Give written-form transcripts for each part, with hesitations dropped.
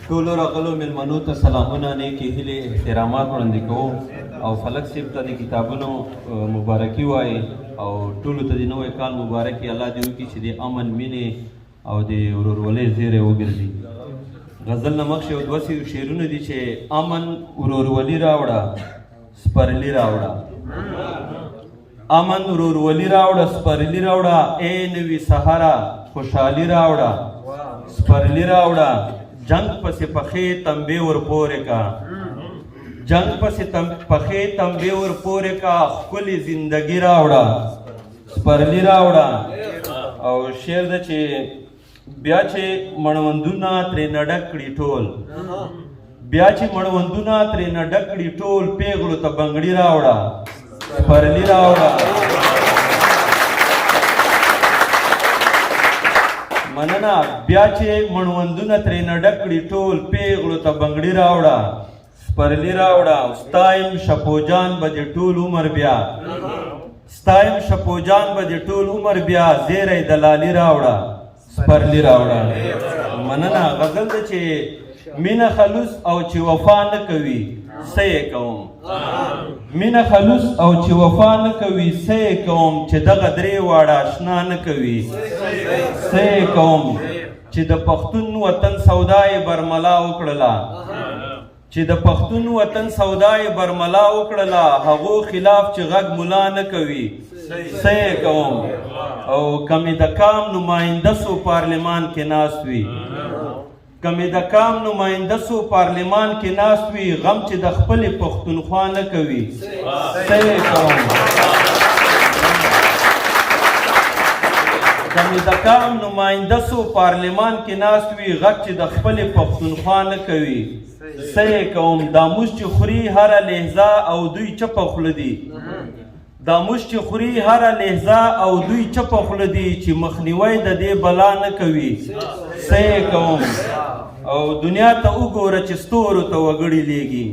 ټولو راغلو مېلمنو ته سلامونه نیکې هیلې احترامات وړاندې کوم او فلک صاحب ته د کتابونو مبارکي وایي او ټولو ته د نوی کال مبارکي الله دې وکړي چې د امن مینې او د ورورولۍ زیری وګرځي. غزل نه مخکې یو دوه شعرونه دي چې امن ورورولي راوړه سپرلي راوړه، امن ورورولي راوړه سپرلي راوړه، ای نوي سهاره خوشحالي راوړه سپرلي راوړه، جنگ پسې پخې تنبې ورپورې کا، جنگ پسې پخې تنبې ورپورې کا، ښکلې زندګي راوړه سپرلي راوړه. او شعر ده چې بیا چې مړوندونه ترېنه ډک کړي ټول، بیا چې مړوندونه ترېنه ډک کړي ټول، پیغلو ته بنګړي راوړه سپرلي راوړه. مننه. بیا چې مړوندونه ترېنه ډک کړي ټول، پیغلو ته بنګړي راوړه سپرلي راوړه. ستایم شپوجان به دې ټول عمر بیا، ستایم شپوجان به دې ټول عمر بیا، زیری دلالي راوړه سپرلي راوړه. مننه. غزل ده چې مینه خلوص او چې وفا نه کوي څه یې کوم، مینه خلوص او چې وفا نه کوي څه یې کوم، چې دغه درې واړه اشنا نه کوي څه یې کوم، چې د پښتون وطن سودا یې برملا وکړله، چې د پښتون وطن سودا یې برملا وکړله، هغو خلاف چې غږ ملا نه کوي څه یې کوم. او کمی د کام نماینده سو پارلمان کې ناست وي، کمی د کام نماینده سو پارلمان کې ناست وي، غم چې د خپلې پښتونخوا نه کوي څه یې کوم. کمی د کام نماینده سو پارلمان کې ناست وي، غږ چې د خپلې پښتونخوا نه کوي څه یې کوم. دا موږ چې خوري هره لحظه او دوی چپه خوله دي، دا موږ چې خوري هره لحظه او دوی چپه خوله دي، چې مخنیوی د دې بلا نه کوي څه یې کوم. او دنیا ته وګوره چې ستورو ته وګړي لیږي،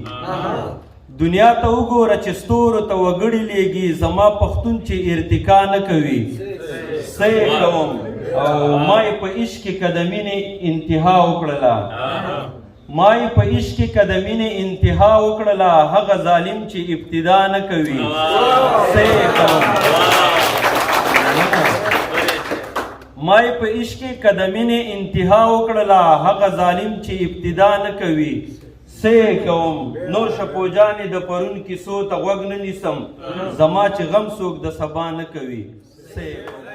دنیا ته وګوره چې ستورو ته وګړي لیږي، زما پښتون چې ارتقا نه کوي څه یې کوم. او ما یې په عشق کې قدمینې انتها وکړله، ما یې په عشق کې قدمینې انتها وکړله، هغه ظالم چې ابتدا نه کوي څه یې کوم. ما یې په عشق کې قدمینې انتها وکړله، هغه ظالم چې ابتدا نه کوي څه یې کوم. نور شپوجانې د پرون کیسو ته غوږ نه نیسم، زما چې غم څوک د سبا نه کوي څه یې کوم.